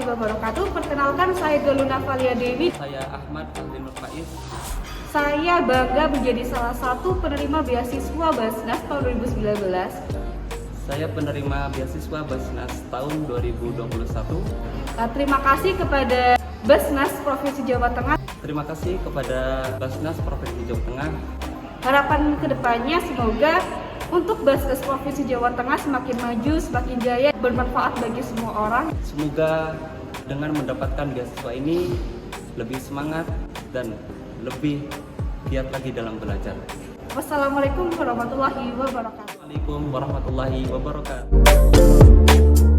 wabarakatuh. Perkenalkan, saya Galuna Valia Dewi. Saya Ahmad Aldinur Faiz. Saya bangga menjadi salah satu penerima beasiswa Basnas tahun 2019. Saya penerima beasiswa Basnas tahun 2021. Terima kasih kepada Basnas Provinsi Jawa Tengah. Terima kasih kepada Basnas Provinsi Jawa Tengah. Harapan kedepannya semoga untuk Basnas Provinsi Jawa Tengah semakin maju, semakin jaya, bermanfaat bagi semua orang. Semoga dengan mendapatkan beasiswa ini lebih semangat dan lebih giat lagi dalam belajar. Wassalamualaikum warahmatullahi wabarakatuh. Waalaikumsalam warahmatullahi wabarakatuh.